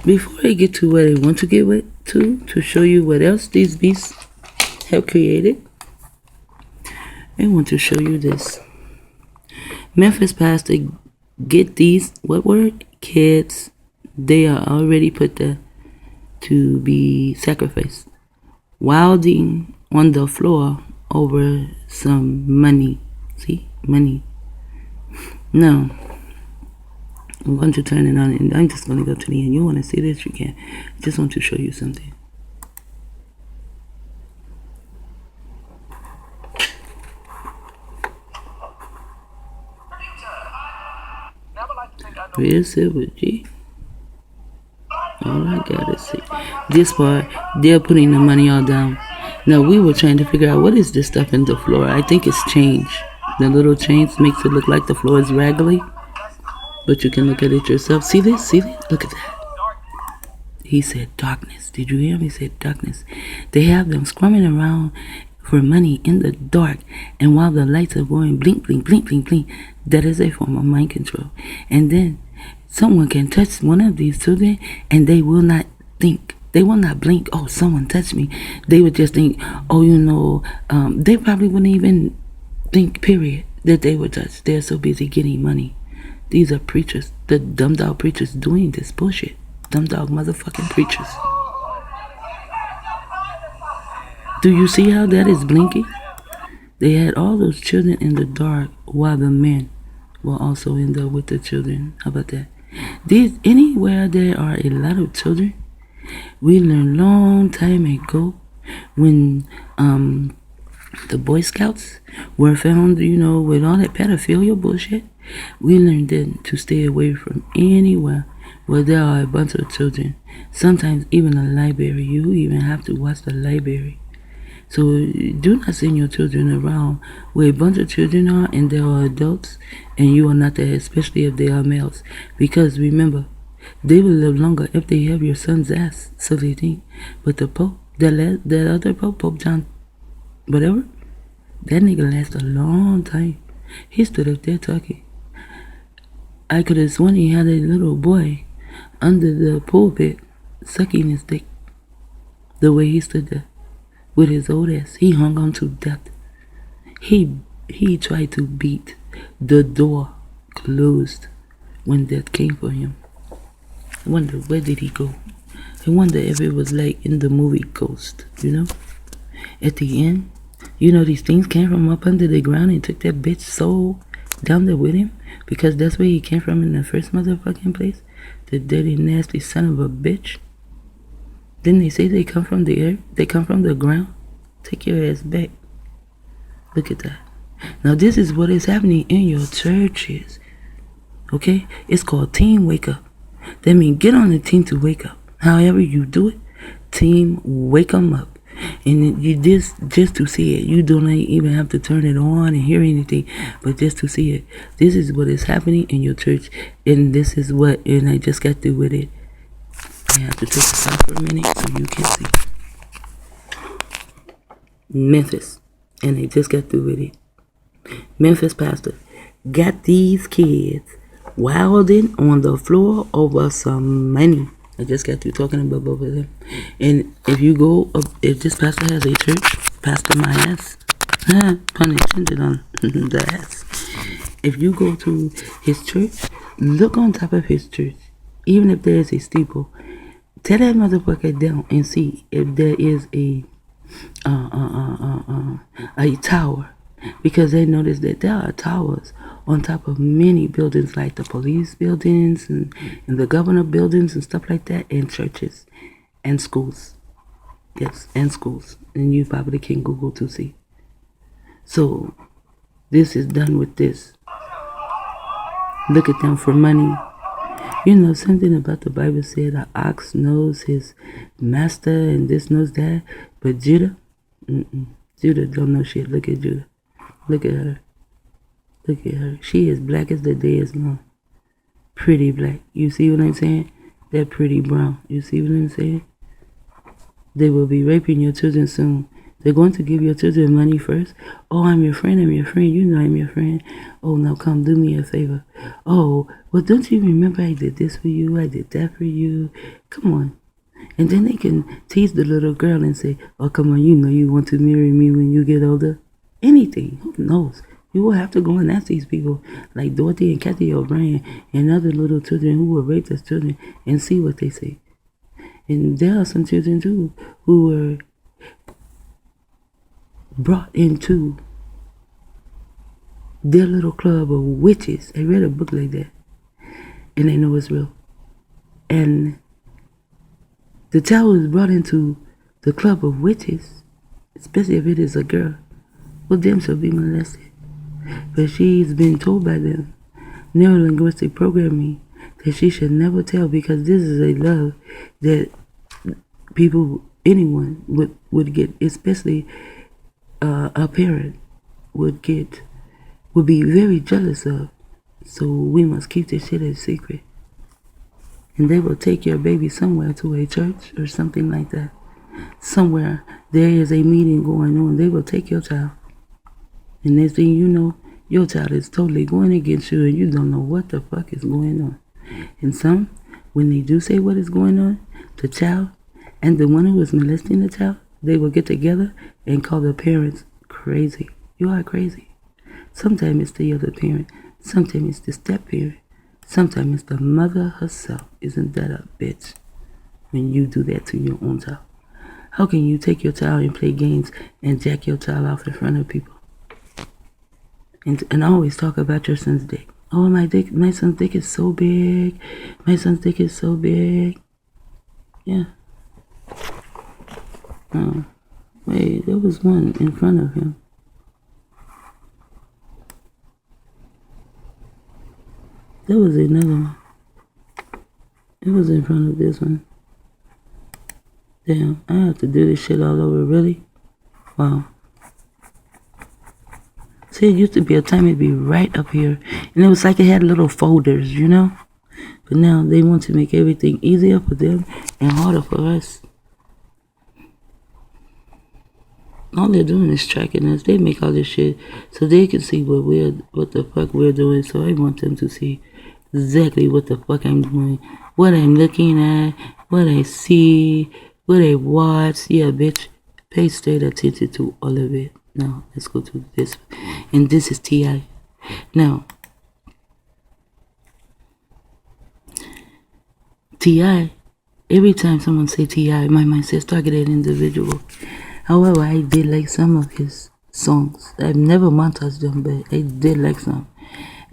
Before I get to where I want to get to show you what else these beasts have created, I want to show you this. Memphis pastor, get these, what word? Kids. They are already put there to be sacrificed. Wilding on the floor over some money. See? Money. Now, I'm going to turn it on, and I'm just going to go to the end. You want to see this? You can. I just want to show you something. Where's it with G? All I gotta see. This part, they're putting the money all down. Now, we were trying to figure out what is this stuff in the floor. I think it's change. The little change makes it look like the floor is raggedy. But you can look at it yourself. See this? See this? Look at that. He said darkness. Did you hear me? He said darkness. They have them squirming around for money in the dark. And while the lights are going blink, blink, blink, blink, blink, that is a form of mind control. And then someone can touch one of these children and they will not think. They will not blink, oh, someone touched me. They would just think, oh, they probably wouldn't even think, period, that they were touched. They're so busy getting money. These are preachers, the dumb dog preachers doing this bullshit. Dumb dog motherfucking preachers. Do you see how that is blinking? They had all those children in the dark while the men were also in there with the children. How about that? Anywhere there are a lot of children, we learned long time ago when the Boy Scouts were found, with all that pedophilia bullshit. We learned then to stay away from anywhere where there are a bunch of children. Sometimes even a library. You even have to watch the library. So do not send your children around where a bunch of children are and there are adults and you are not there, especially if they are males. Because remember, they will live longer if they have your son's ass, so they think. But the Pope, that other Pope, Pope John, whatever, that nigga lasts a long time. He stood up there talking. I could have sworn he had a little boy under the pulpit sucking his dick. The way he stood there with his old ass, he hung on to death. He tried to beat the door closed when death came for him. I wonder, where did he go? I wonder if it was like in the movie Ghost, At the end, these things came from up under the ground and took that bitch soul down there with him, because that's where he came from in the first motherfucking place. The dirty, nasty son of a bitch. Didn't they say they come from the earth? They come from the ground? Take your ass back. Look at that. Now this is what is happening in your churches. Okay? It's called Team Wake Up. That means get on the team to wake up. However you do it, team wake them up. And you just to see it. You don't even have to turn it on and hear anything, but just to see it. This is what is happening in your church, and this is and I just got through with it. I have to take this out for a minute so you can see. Memphis, and I just got through with it. Memphis pastor got these kids wilding on the floor over some money. I just got through talking about both of them. And if you go up, if this pastor has a church, pastor my ass, pun intended on the ass. If you go to his church, look on top of his church, even if there is a steeple, tear that motherfucker down and see if there is a tower. Because they noticed that there are towers on top of many buildings, like the police buildings and the government buildings and stuff like that, and churches and schools. Yes, and schools. And you probably can Google to see. So this is done with this. Look at them for money. Something about the Bible said an ox knows his master and this knows that. But Judah, Judah don't know shit. Look at Judah. Look at her. Look at her. She is black as the day is long. Pretty black. You see what I'm saying? They're pretty brown. You see what I'm saying? They will be raping your children soon. They're going to give your children money first. Oh, I'm your friend, you know I'm your friend. Oh, now come do me a favor. Oh, well, don't you remember I did this for you? I did that for you. Come on. And then they can tease the little girl and say, oh, come on, you know you want to marry me when you get older. Anything. Who knows? You will have to go and ask these people like Dorothy and Kathy O'Brien and other little children who were raped as children and see what they say. And there are some children too who were brought into their little club of witches. I read a book like that, and they know it's real. And the child is brought into the club of witches, especially if it is a girl. Well, them shall be molested. But she's been told by them, neurolinguistic programming, that she should never tell, because this is a love that people, anyone would get, especially a parent would be very jealous of. So we must keep this shit a secret. And they will take your baby somewhere to a church or something like that. Somewhere there is a meeting going on. They will take your child. And next thing you know, your child is totally going against you and you don't know what the fuck is going on. And some, when they do say what is going on, the child and the one who is molesting the child, they will get together and call the parents crazy. You are crazy. Sometimes it's the other parent. Sometimes it's the step parent. Sometimes it's the mother herself. Isn't that a bitch? When you do that to your own child. How can you take your child and play games and jack your child off in front of people? And always talk about your son's dick. Oh, my son's dick is so big. My son's dick is so big. Yeah. Oh, wait, there was one in front of him. There was another one. It was in front of this one. Damn, I have to do this shit all over, really? Wow. See, it used to be a time it'd be right up here. And it was like it had little folders, you know? But now they want to make everything easier for them and harder for us. All they're doing is tracking us. They make all this shit so they can see what the fuck we're doing. So I want them to see exactly what the fuck I'm doing, what I'm looking at, what I see, what I watch. Yeah, bitch, pay straight attention to all of it. Now, let's go to this. And this is T.I. Now, T.I., every time someone say T.I., my mind says targeted individual. However, I did like some of his songs. I've never montaged them, but I did like some.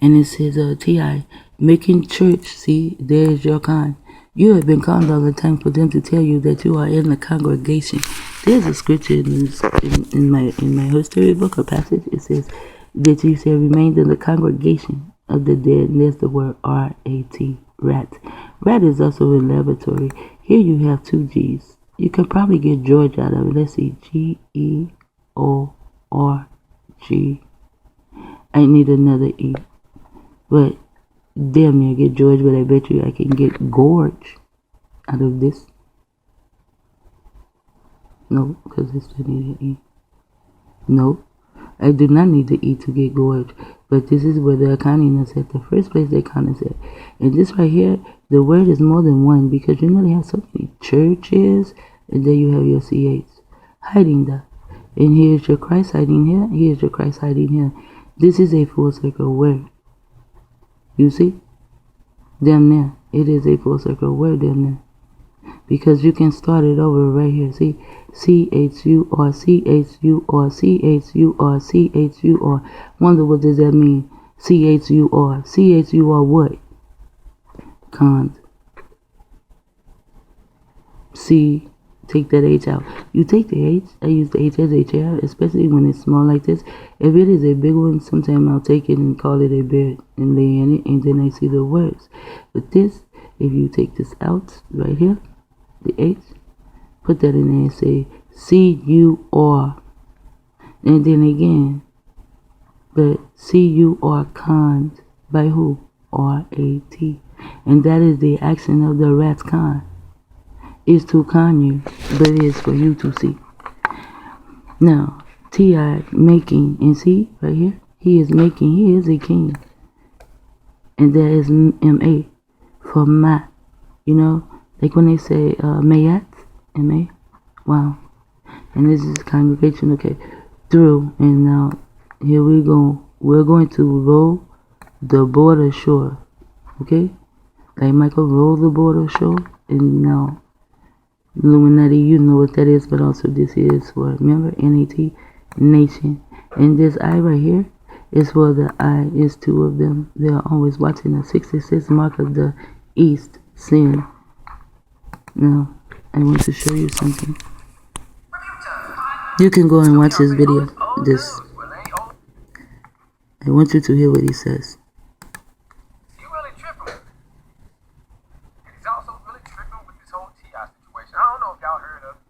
And it says, T.I., making church, see, there is your kind. You have been conned all the time for them to tell you that you are in the congregation. There's a scripture in my history book, a passage. It says that you shall remain in the congregation of the dead. And there's the word R-A-T, rat. Rat is also in laboratory. Here you have two G's. You can probably get George out of it. Let's see, G-E-O-R-G. I need another E. But damn near get George, but I bet you I can get Gorge out of this. No, because I still need an E. No, I do not need the E to get Gorge. But this is where the accounting is at. The first place the accounting is at. And this right here, the word is more than one, because you know they have so many churches, and then you have your CH. Hiding that. And here's your Christ hiding here. Here's your Christ hiding here. This is a full circle word. You see? Damn near. It is a full circle word, damn near. Because you can start it over right here. See? C-H-U-R, C-H-U-R, C-H-U-R, C-H-U-R. Wonder what does that mean? C-H-U-R. C-H-U-R what? Cons. C. Take that H out. You take the H. I use the H as a chair, especially when it's small like this. If it is a big one, sometimes I'll take it and call it a bed and lay in it, and then I see the words. But this, if you take this out right here, the H, put that in there and say C-U-R. And then again, but C-U-R conned by who? R-A-T. And that is the action of the rat's con. Is to con you, but it is for you to see. Now, T.I. making, and see, right here, he is making, he is a king. And there is M.A. for ma. You know, like when they say mayat, M.A. Wow. And this is congregation, okay, through. And now, here we go. We're going to roll the border shore. Okay? Like Michael, roll the border shore. And now, Illuminati, you know what that is, but also this is for, remember, N-A-T, nation. And this I right here is for the I, is two of them. They are always watching the 66 mark of the east sin. Now, I want to show you something. You can go and watch this video. I want you to hear what he says. You really tripping. And he's also really tripping with this whole T.I. situation. I don't know if y'all heard of it.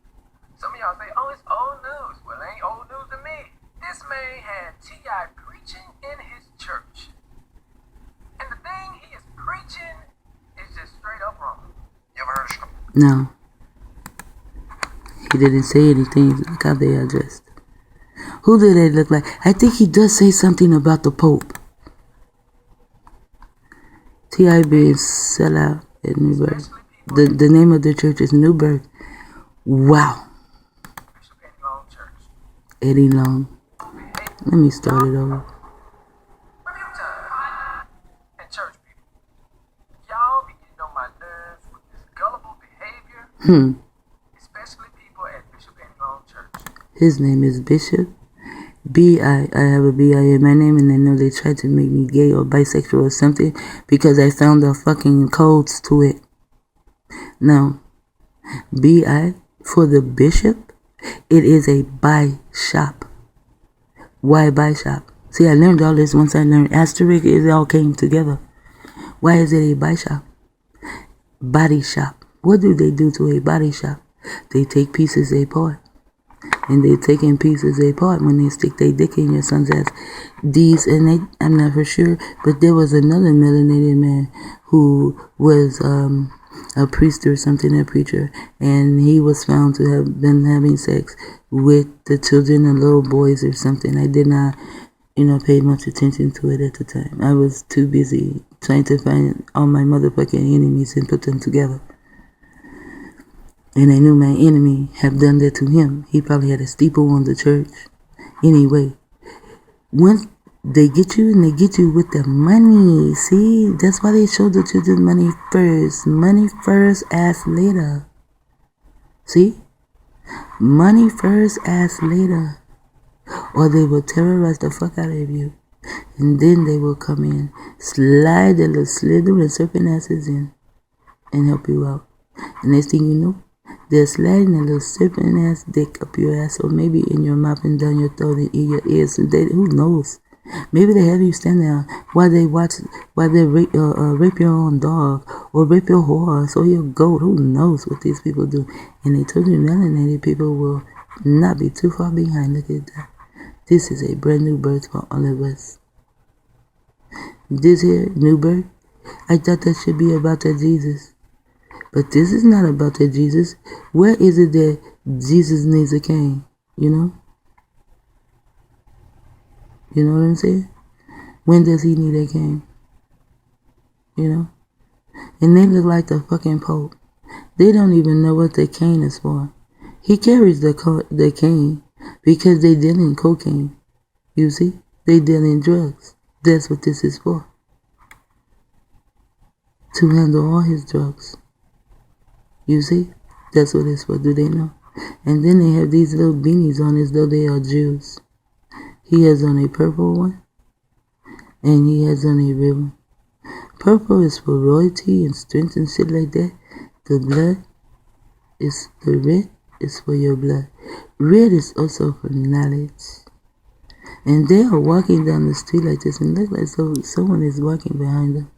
Some of y'all say, oh, it's old news. Well, it ain't old news to me. This man had T.I. preaching in his church. And the thing he is preaching is just straight up wrong. You ever heard of it? No. He didn't say anything. Look how they are dressed. Who do they look like? I think he does say something about the Pope. T.I. being sell out at Newburgh. The name of the church is Newburgh. Wow. Eddie Long. Let me start it over. And church people, y'all be getting on my nerves with this gullible behavior. Especially people at Bishop Eddie Long Church. His name is Bishop. I have a B.I. in my name, and I know they tried to make me gay or bisexual or something because I found the fucking codes to it. Now, B.I. for the bishop, it is a buy shop. Why buy shop? See, I learned all this once I learned asterisk, it all came together. Why is it a buy shop? Body shop. What do they do to a body shop? They take pieces apart. And they take in pieces apart when they stick their dick in your son's ass. These, and they, I'm not for sure, but there was another melanated man who was a priest or something, a preacher, and he was found to have been having sex with the children and little boys or something. I did not, pay much attention to it at the time. I was too busy trying to find all my motherfucking enemies and put them together. And I knew my enemy had done that to him. He probably had a steeple on the church. Anyway, once they get you and they get you with the money, see? That's why they showed the children money first. Money first, ass later. See? Money first, ass later. Or they will terrorize the fuck out of you. And then they will come in, slide the little slither and serpent asses in, and help you out. And next thing you know, they're sliding a little serpent ass dick up your ass, or maybe in your mouth and down your throat and in your ears. And who knows? Maybe they have you stand there while they rape your own dog, or rape your horse, or your goat. Who knows what these people do? And they told you melanated people will not be too far behind. Look at that. This is a brand new birth for all of us. This here, new birth, I thought that should be about that Jesus. But this is not about that Jesus. Where is it that Jesus needs a king? You know? You know what I'm saying? When does he need a king? You know? And they look like the fucking Pope. They don't even know what the cane is for. He carries the cane because they deal in cocaine. You see? They deal in drugs. That's what this is for. To handle all his drugs. You see? That's what it's for. Do they know? And then they have these little beanies on as though they are Jews. He has on a purple one. And he has on a red one. Purple is for royalty and strength and shit like that. The red is for your blood. Red is also for knowledge. And they are walking down the street like this and look like someone is walking behind them.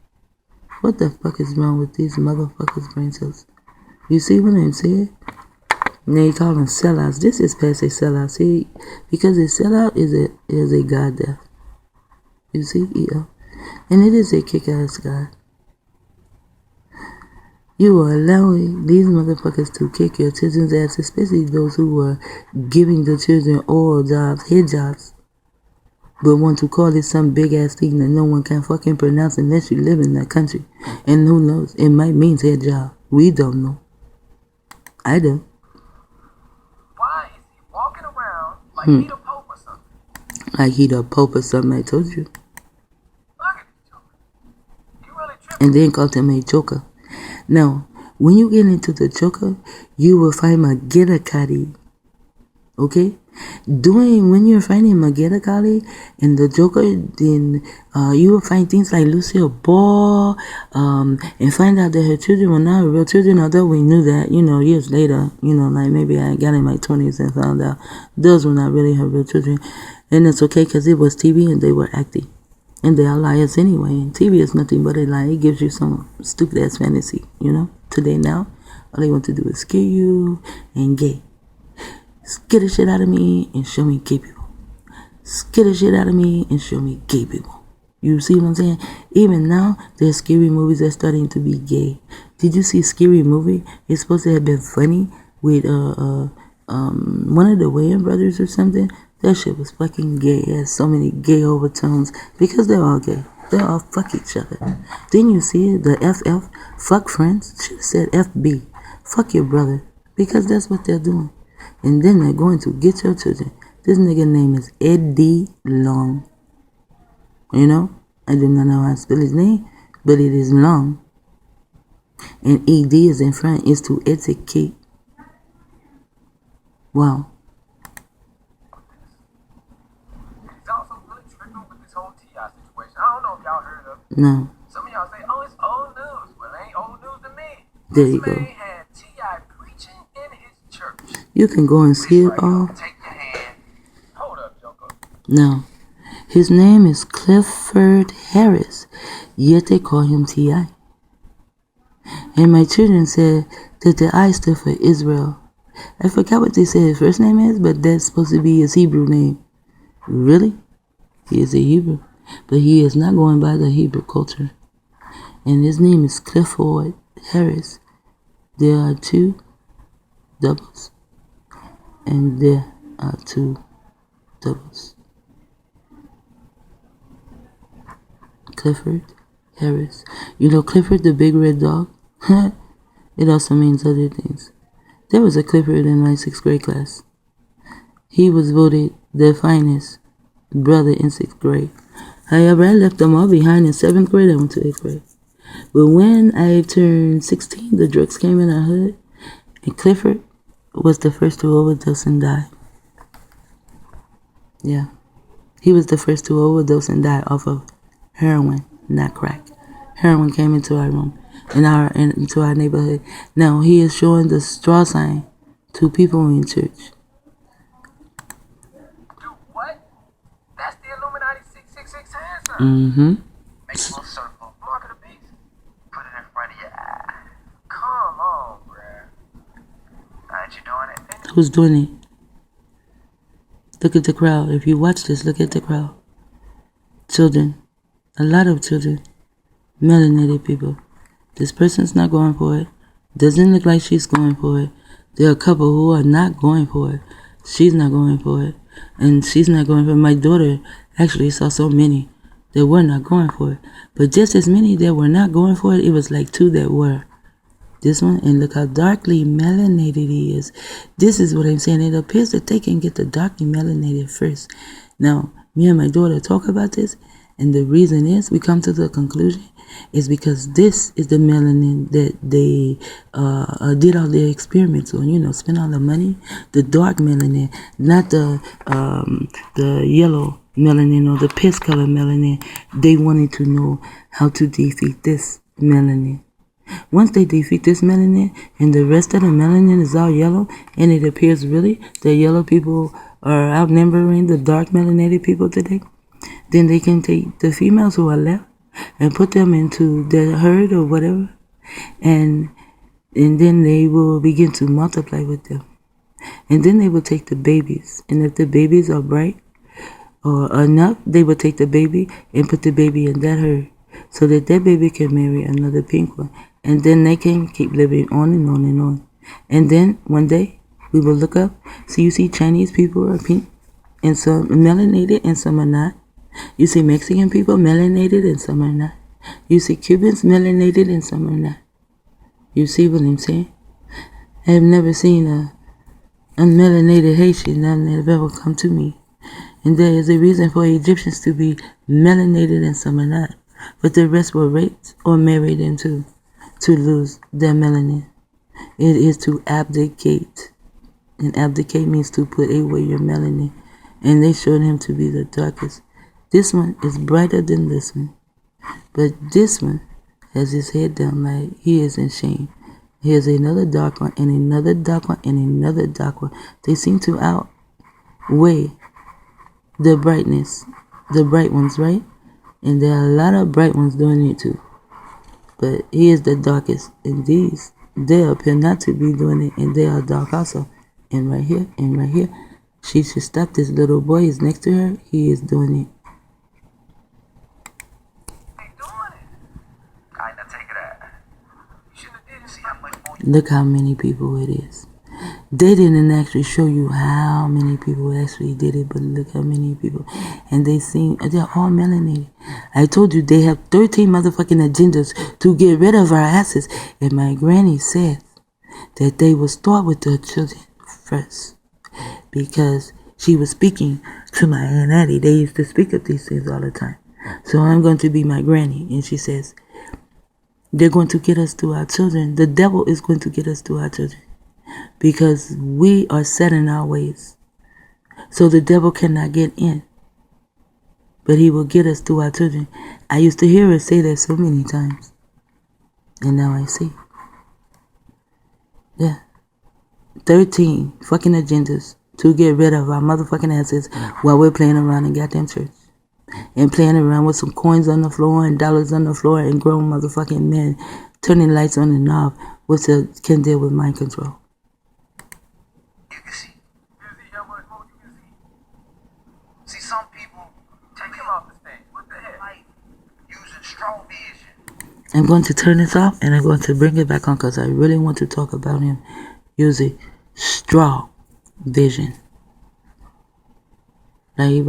What the fuck is wrong with these motherfuckers' brain cells? You see what I'm saying? They call them sellouts. This is past a sellout. See, because a sellout is a god death. You see, and it is a kick-ass god. You are allowing these motherfuckers to kick your children's ass, especially those who are giving the children oral jobs, head jobs, but want to call it some big ass thing that no one can fucking pronounce unless you live in that country. And who knows? It might mean head job. We don't know. I don't. Why is he walking around like he the Pope or something? Like he the Pope or something, I told you. Look at this joker. You really tripping. And then called him a joker. Now, when you get into the joker, you will find Magedakari. Okay? When you're finding Magedakari and the joker, then you will find things like Lucille Ball, and find out that her children were not real children, although we knew that, years later, like maybe I got in my 20s and found out those were not really her real children. And it's okay because it was TV and they were acting. And they are liars anyway. And TV is nothing but a lie. It gives you some stupid ass fantasy, Today now, all they want to do is scare you and gay. Scare the shit out of me and show me gay people. Scare the shit out of me and show me gay people. You see what I'm saying? Even now, there's scary movies that are starting to be gay. Did you see Scary Movie? It's supposed to have been funny with one of the Wayans brothers or something. That shit was fucking gay. It has so many gay overtones because they're all gay. They all fuck each other. Then you see the FF, fuck friends. Should have said FB, fuck your brother, because that's what they're doing. And then they're going to get your children. This nigga name is Eddie Long. I do not know how to spell his name, but it is Long. And ED is in front, is to educate. Wow. No. Some of y'all say, oh, it's old news. Well, it ain't old news to me. There you go. This man had T.I. preaching in his church. You can go and see it all. Take your hand. Hold up, Joker. No. His name is Clifford Harris, yet they call him T.I. And my children said that the I stood for Israel. I forgot what they said his first name is, but that's supposed to be his Hebrew name. Really? He is a Hebrew. But he is not going by the Hebrew culture. And his name is Clifford Harris. There are 2 doubles. And there are 2 doubles. Clifford Harris. Clifford the big red dog? It also means other things. There was a Clifford in my 6th grade class. He was voted the finest brother in 6th grade. However, I left them all behind in 7th grade. I went to 8th grade. But when I turned 16, the drugs came in our hood. And Clifford was the first to overdose and die. Yeah. He was the first to overdose and die off of heroin, not crack. Heroin came into our room, into our neighborhood. Now, he is showing the straw sign to people in church. Mm-hmm. Make a little circle. Mark of the beast. Put it in front of your eye. Come on, bruh. Aren't you doing it? Who's doing it? Look at the crowd. If you watch this, look at the crowd. Children. A lot of children. Melanated people. This person's not going for it. Doesn't look like she's going for it. There are a couple who are not going for it. She's not going for it. And she's not going for it. My daughter actually saw so many that were not going for it. But just as many that were not going for it, it was like 2 that were. This one, and look how darkly melanated he is. This is what I'm saying. It appears that they can get the darkly melanated first. Now, me and my daughter talk about this, and the reason is, we come to the conclusion, is because this is the melanin that they did all their experiments on, spent all the money. The dark melanin, not the yellow melanin or the piss color melanin. They wanted to know how to defeat this melanin. Once they defeat this melanin and the rest of the melanin is all yellow, and it appears really that yellow people are outnumbering the dark melanated people today, then they can take the females who are left and put them into the herd or whatever, and then they will begin to multiply with them. And then they will take the babies, and if the babies are bright or enough, they will take the baby and put the baby in that herd, so that baby can marry another pink one. And then they can keep living on and on and on. And then one day we will look up. So you see Chinese people are pink and some melanated and some are not. You see Mexican people melanated and some are not. You see Cubans melanated and some are not. You see what I'm saying? I have never seen a unmelanated Haitian that have ever come to me. And there is a reason for Egyptians to be melanated and some are not. But the rest were raped or married into to lose their melanin. It is to abdicate. And abdicate means to put away your melanin. And they showed him to be the darkest. This one is brighter than this one. But this one has his head down like he is in shame. Here's another dark one and another dark one and another dark one. They seem to outweigh the brightness. The bright ones, right? And there are a lot of bright ones doing it too. But he is the darkest. And these, they appear not to be doing it. And they are dark also. And right here, and right here. She should stop. This little boy is next to her. He is doing it. Look how many people it is. They didn't actually show you how many people actually did it, but look how many people. And they're all melanated. I told you they have 13 motherfucking agendas to get rid of our asses. And my granny said that they will start with the children first. Because she was speaking to my Aunt Addie. They used to speak of these things all the time. So I'm going to be my granny. And she says, they're going to get us to our children. The devil is going to get us to our children. Because we are set in our ways. So the devil cannot get in. But he will get us to our children. I used to hear her say that so many times. And now I see. Yeah. 13 fucking agendas to get rid of our motherfucking asses while we're playing around in goddamn church. And playing around with some coins on the floor and dollars on the floor and grown motherfucking men turning lights on and off, which can deal with mind control. You can see. How much more you can see? See, some people take him off the stage. What the hell? Like, using strong vision. I'm going to turn this off and I'm going to bring it back on because I really want to talk about him using straw vision. Right,